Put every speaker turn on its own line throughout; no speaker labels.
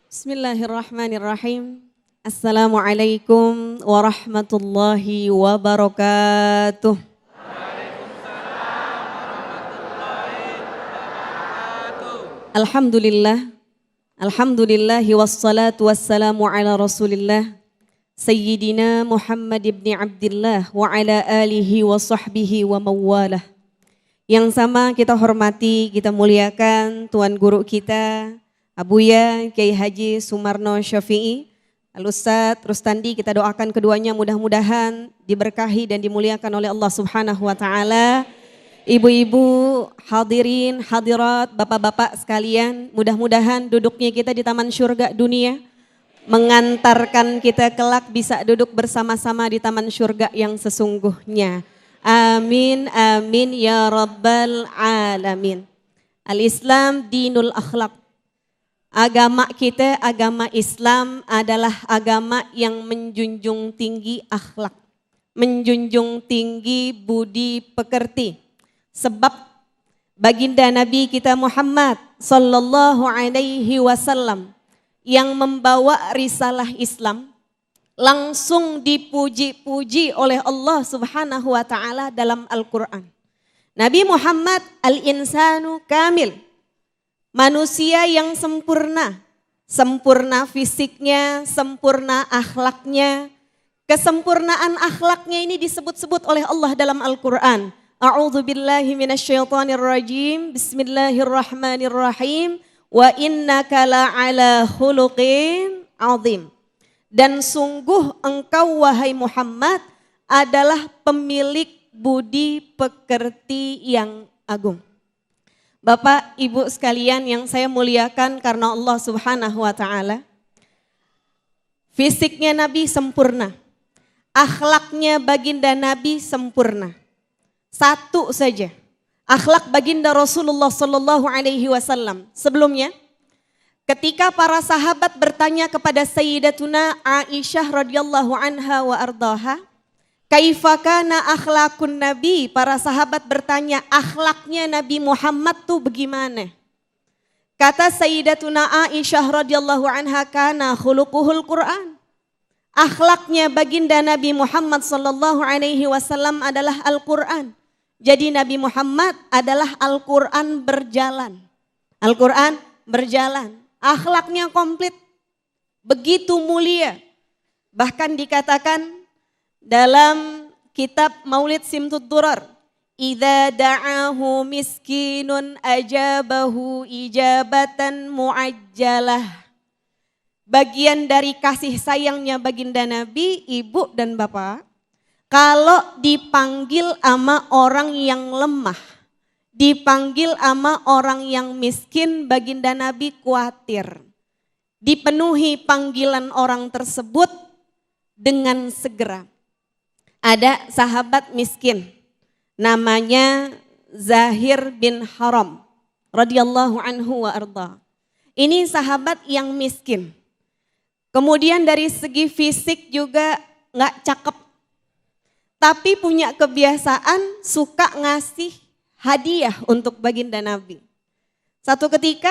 Bismillahirrahmanirrahim. Assalamualaikum warahmatullahi wabarakatuh. Alhamdulillah. Alhamdulillahi wassalatu wassalamu ala rasulillah. Sayyidina Muhammad ibn Abdillah wa ala alihi wa sahbihi wa mawalah. Yang sama kita hormati, kita muliakan Tuan Guru kita, Abuya Kiai Haji Sumarno Syafi'i, Al-Ustadz Rustandi, kita doakan keduanya mudah-mudahan diberkahi dan dimuliakan oleh Allah Subhanahu wa Ta'ala. Ibu-ibu, hadirin, hadirat, bapak-bapak sekalian, mudah-mudahan duduknya kita di taman syurga dunia mengantarkan kita kelak bisa duduk bersama-sama di taman syurga yang sesungguhnya. Amin, amin ya rabbal alamin. Al-Islam dinul akhlaq. Agama kita, agama Islam adalah agama yang menjunjung tinggi akhlak, menjunjung tinggi budi pekerti. Sebab baginda Nabi kita Muhammad sallallahu alaihi wasallam yang membawa risalah Islam langsung dipuji-puji oleh Allah Subhanahu wa Ta'ala dalam Al-Quran. Nabi Muhammad al-insanu kamil. Manusia yang sempurna, sempurna fisiknya, sempurna akhlaknya. Kesempurnaan akhlaknya ini disebut-sebut oleh Allah dalam Al-Quran. A'udzu billahi minasyaitonir rajim. Bismillahirrahmanirrahim. Wa innaka la'ala khuluqin 'adzim. Dan sungguh engkau wahai Muhammad adalah pemilik budi pekerti yang agung. Bapak, Ibu sekalian yang saya muliakan karena Allah Subhanahu wa Ta'ala. Fisiknya Nabi sempurna. Akhlaknya baginda Nabi sempurna. Satu saja. Akhlak baginda Rasulullah sallallahu alaihi wasallam. Sebelumnya, ketika para sahabat bertanya kepada Sayyidatuna Aisyah radhiyallahu anha wa ardaha, kaifa kana akhlakun Nabi? Para sahabat bertanya, akhlaknya Nabi Muhammad tuh bagaimana? Kata Sayyidatuna Aisyah radhiyallahu anha, kana khuluquhul Quran. Akhlaknya baginda Nabi Muhammad sallallahu alaihi wasallam adalah Al-Quran. Jadi Nabi Muhammad adalah Al-Quran berjalan. Al-Quran berjalan. Akhlaknya komplit. Begitu mulia. Bahkan dikatakan dalam kitab Maulid Simtud Durar, idza da'ahu miskinun ajabahu ijabatan muajjalah. Bagian dari kasih sayangnya baginda Nabi, ibu dan bapak, kalau dipanggil ama orang yang lemah, dipanggil ama orang yang miskin, baginda Nabi khawatir. Dipenuhi panggilan orang tersebut dengan segera. Ada sahabat miskin namanya Zahir bin Haram radhiyallahu anhu wa arda. Ini sahabat yang miskin. Kemudian dari segi fisik juga nggak cakep. Tapi punya kebiasaan suka ngasih hadiah untuk baginda Nabi. Satu ketika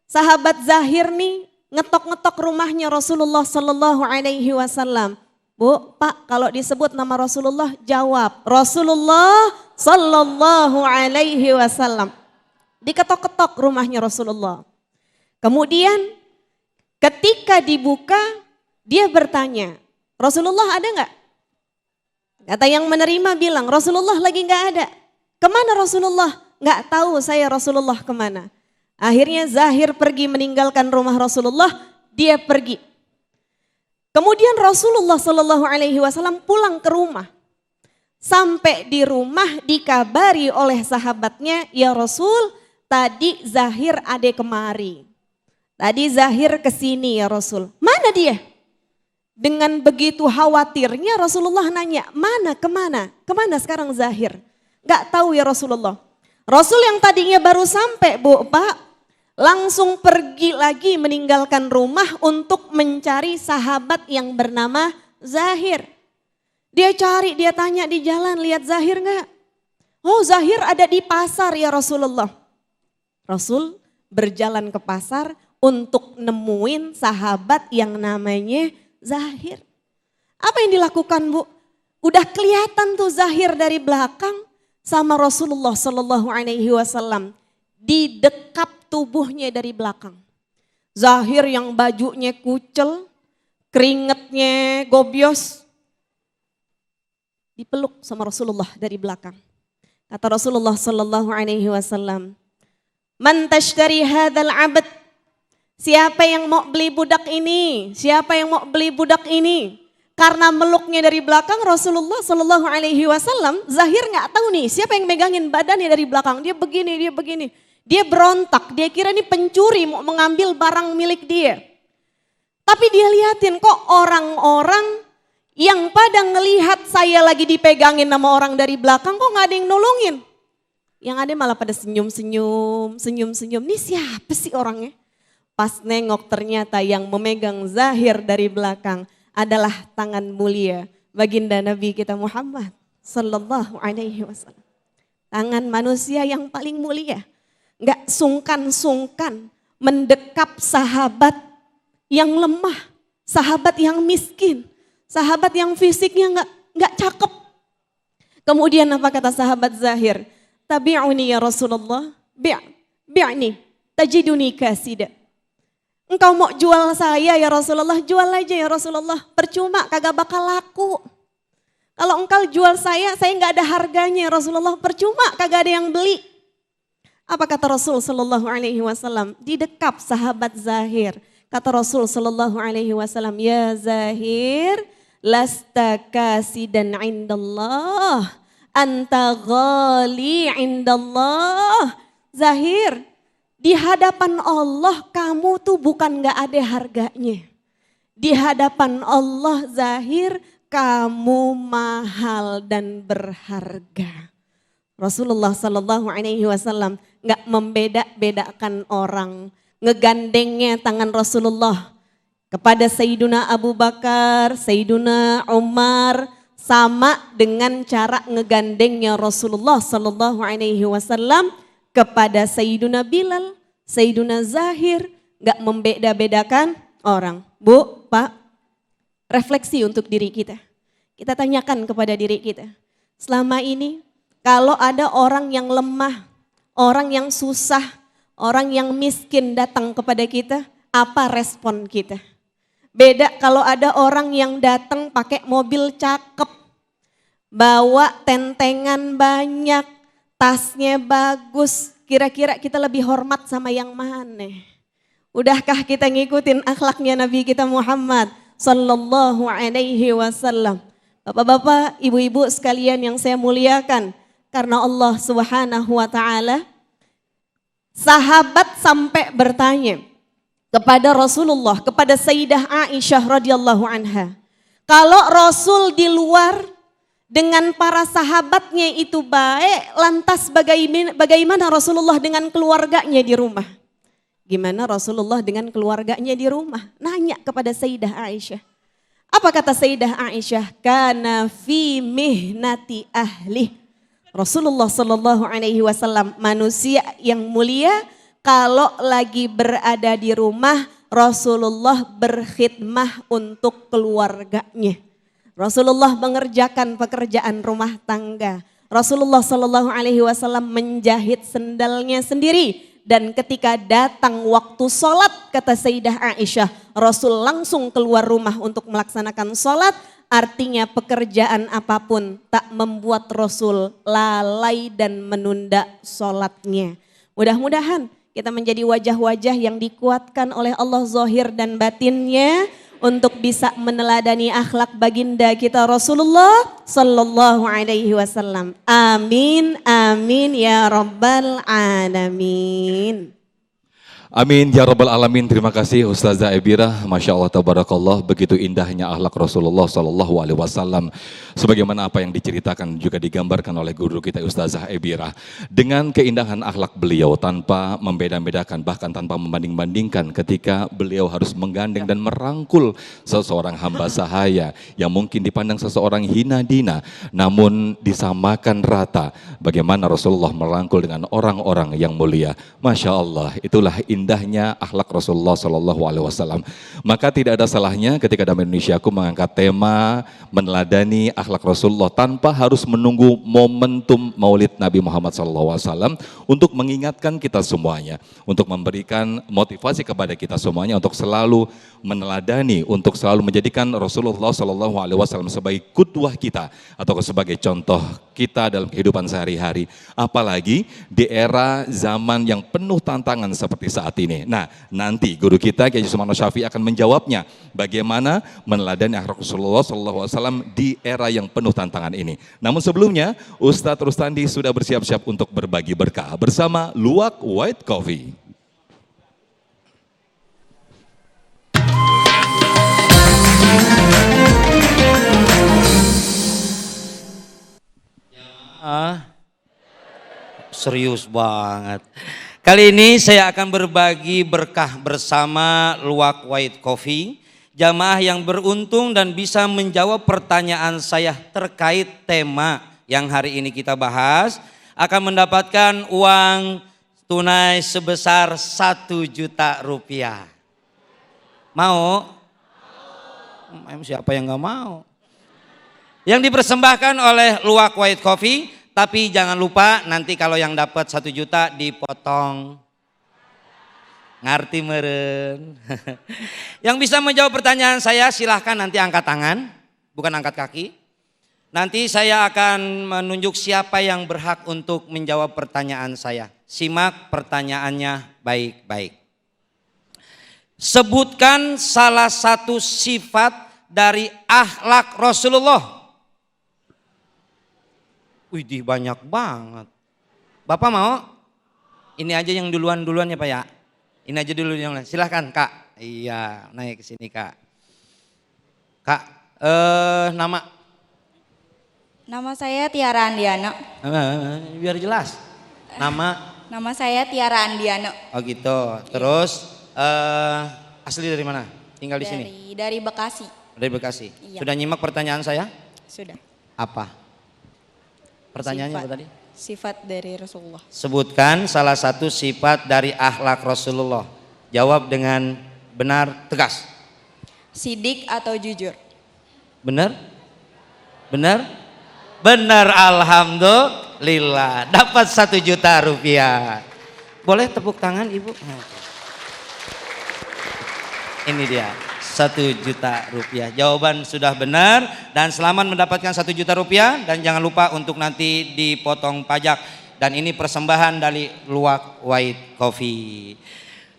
sahabat Zahir nih ngetok-ngetok rumahnya Rasulullah sallallahu alaihi wasallam. Bu, Pak, kalau disebut nama Rasulullah jawab Rasulullah sallallahu alaihi wasallam. Diketok-ketok rumahnya Rasulullah. Kemudian ketika dibuka dia bertanya, Rasulullah ada enggak? Kata yang menerima bilang, Rasulullah lagi enggak ada. Kemana Rasulullah? Enggak tahu saya Rasulullah kemana. Akhirnya Zahir pergi meninggalkan rumah Rasulullah, dia pergi. Kemudian Rasulullah Shallallahu Alaihi Wasallam pulang ke rumah. Sampai di rumah dikabari oleh sahabatnya, ya Rasul, tadi Zahir ada kemari. Tadi Zahir kesini ya Rasul. Mana dia? Dengan begitu khawatirnya Rasulullah nanya, mana, kemana? Kemana sekarang Zahir? Gak tahu ya Rasulullah. Rasul yang tadinya baru sampai, Bu, Pak, langsung pergi lagi meninggalkan rumah untuk mencari sahabat yang bernama Zahir. Dia cari, dia tanya di jalan, lihat Zahir enggak? Oh, Zahir ada di pasar ya Rasulullah. Rasul berjalan ke pasar untuk nemuin sahabat yang namanya Zahir. Apa yang dilakukan, Bu? Udah kelihatan tuh Zahir dari belakang sama Rasulullah Sallallahu Alaihi Wasallam, didekap tubuhnya dari belakang. Zahir yang bajunya kucel, keringetnya gobios, dipeluk sama Rasulullah dari belakang. Kata Rasulullah Sallallahu Alaihi Wasallam, "Man tashtari hadzal 'abd?" Siapa yang mau beli budak ini? Siapa yang mau beli budak ini? Karena meluknya dari belakang Rasulullah Sallallahu Alaihi Wasallam, Zahir nggak tahu nih siapa yang megangin badannya dari belakang. Dia begini, dia begini. Dia berontak, dia kira ini pencuri mau mengambil barang milik dia. Tapi dia liatin kok orang-orang yang pada ngelihat saya lagi dipegangin sama orang dari belakang kok nggak ada yang nolongin. Yang ada malah pada senyum-senyum, senyum-senyum. Ini siapa sih orangnya? Pas nengok ternyata yang memegang Zahir dari belakang adalah tangan mulia baginda Nabi kita Muhammad Sallallahu Alaihi Wasallam. Tangan manusia yang paling mulia. Gak sungkan-sungkan mendekap sahabat yang lemah, sahabat yang miskin, sahabat yang fisiknya gak cakep. Kemudian apa kata sahabat Zahir? Tabi'uni ya Rasulullah, bi'ni, tajiduni kasida. Engkau mau jual saya ya Rasulullah, jual aja ya Rasulullah. Percuma, kagak bakal laku. Kalau engkau jual saya gak ada harganya ya Rasulullah. Percuma, kagak ada yang beli. Apa kata Rasul Sallallahu Alaihi Wasallam? Didekap sahabat Zahir. Kata Rasul Sallallahu Alaihi Wasallam, ya Zahir, lasta kasidan indallah, anta ghali indallah. Zahir, di hadapan Allah kamu tuh bukan gak ada harganya. Di hadapan Allah Zahir kamu mahal dan berharga. Rasulullah Sallallahu Alaihi Wasallam gak membeda-bedakan orang. Ngegandengnya tangan Rasulullah kepada Sayyiduna Abu Bakar, Sayyiduna Umar, sama dengan cara ngegandengnya Rasulullah Sallallahu Alaihi Wasallam kepada Sayyiduna Bilal, Sayyiduna Zahir, gak membeda-bedakan orang. Bu, Pak, refleksi untuk diri kita. Kita tanyakan kepada diri kita. Selama ini kalau ada orang yang lemah, orang yang susah, orang yang miskin datang kepada kita, apa respon kita? Beda kalau ada orang yang datang pakai mobil cakep, bawa tentengan banyak, tasnya bagus, kira-kira kita lebih hormat sama yang mana? Udahkah kita ngikutin akhlaknya Nabi kita Muhammad Sallallahu Alaihi Wasallam? Bapak-bapak, ibu-ibu sekalian yang saya muliakan, karena Allah Subhanahu wa Ta'ala, sahabat sampai bertanya kepada Rasulullah, kepada Sayyidah Aisyah radhiyallahu anha, kalau Rasul di luar dengan para sahabatnya itu baik, lantas bagaimana Rasulullah dengan keluarganya di rumah? Gimana Rasulullah dengan keluarganya di rumah? Nanya kepada Sayyidah Aisyah. Apa kata Sayyidah Aisyah? Kana fi mihnati ahli. Rasulullah Sallallahu Alaihi Wasallam manusia yang mulia, kalau lagi berada di rumah Rasulullah berkhidmah untuk keluarganya. Rasulullah mengerjakan pekerjaan rumah tangga. Rasulullah Sallallahu Alaihi Wasallam menjahit sendalnya sendiri. Dan ketika datang waktu sholat, kata Sayyidah Aisyah, Rasul langsung keluar rumah untuk melaksanakan sholat. Artinya pekerjaan apapun tak membuat Rasul lalai dan menunda sholatnya. Mudah-mudahan kita menjadi wajah-wajah yang dikuatkan oleh Allah zahir dan batinnya untuk bisa meneladani akhlak baginda kita Rasulullah Sallallahu Alaihi Wasallam. Amin, amin ya Rabbal Alamin.
Amin ya rabbal alamin. Terima kasih Ustazah Ebira, Masya Allah tabarakallah, begitu indahnya akhlak Rasulullah Sallallahu Alaihi Wasallam. Sebagaimana apa yang diceritakan juga digambarkan oleh guru kita Ustazah Ebira. Dengan keindahan akhlak beliau tanpa membeda-bedakan, bahkan tanpa membanding-bandingkan, ketika beliau harus menggandeng dan merangkul seseorang hamba sahaya yang mungkin dipandang seseorang hina dina, namun disamakan rata. Bagaimana Rasulullah merangkul dengan orang-orang yang mulia. Masya Allah, itulah indahnya akhlak Rasulullah Sallallahu Alaihi Wasallam. Maka tidak ada salahnya ketika dalam Indonesiaku mengangkat tema meneladani akhlak Rasulullah tanpa harus menunggu momentum Maulid Nabi Muhammad Sallallahu Alaihi Wasallam untuk mengingatkan kita semuanya, untuk memberikan motivasi kepada kita semuanya untuk selalu meneladani, untuk selalu menjadikan Rasulullah Sallallahu Alaihi Wasallam sebagai qudwah kita atau sebagai contoh kita dalam kehidupan sehari-hari. Apalagi di era zaman yang penuh tantangan seperti saat ini. Nah, nanti guru kita Kiai Sumarno Syafi'i akan menjawabnya bagaimana meneladani akhlak Rasulullah SAW di era yang penuh tantangan ini. Namun sebelumnya, Ustadz Rustandi sudah bersiap-siap untuk berbagi berkah bersama Luwak White Coffee.
Serius banget. Kali ini saya akan berbagi berkah bersama Luwak White Coffee. Jamaah yang beruntung dan bisa menjawab pertanyaan saya terkait tema yang hari ini kita bahas akan mendapatkan uang tunai sebesar 1 juta rupiah. Mau? Siapa yang gak mau? Yang dipersembahkan oleh Luwak White Coffee. Tapi jangan lupa nanti kalau yang dapat 1 juta dipotong. Ngerti meren. Yang bisa menjawab pertanyaan saya silahkan nanti angkat tangan, bukan angkat kaki. Nanti saya akan menunjuk siapa yang berhak untuk menjawab pertanyaan saya. Simak pertanyaannya baik-baik. Sebutkan salah satu sifat dari akhlak Rasulullah. Widih, banyak banget. Bapak mau? Ini aja yang duluan ya Pak ya. Ini aja dulu yang lain. Silahkan Kak. Iya, naik ke sini Kak. Kak, nama?
Nama saya Tiara Andiano.
Biar jelas. Nama?
Nama saya Tiara Andiano.
Oh gitu. Terus asli dari mana? Tinggal di sini?
Dari Bekasi.
Dari Bekasi.
Iya.
Sudah nyimak pertanyaan saya?
Sudah.
Apa? Pertanyaannya apa tadi?
Sifat dari Rasulullah.
Sebutkan salah satu sifat dari akhlak Rasulullah. Jawab dengan benar, tegas.
Sidik atau jujur?
Benar? Benar? Benar, alhamdulillah. Dapat 1 juta rupiah. Boleh tepuk tangan Ibu? Ini dia. 1 juta rupiah. Jawaban sudah benar dan selamat mendapatkan 1 juta rupiah dan jangan lupa untuk nanti dipotong pajak. Dan ini persembahan dari Luwak White Coffee.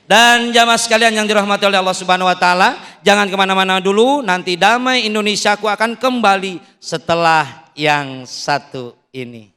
Dan jamaah sekalian yang dirahmati oleh Allah Subhanahu Wa Taala, jangan kemana-mana dulu. Nanti Damai Indonesiaku akan kembali setelah yang satu ini.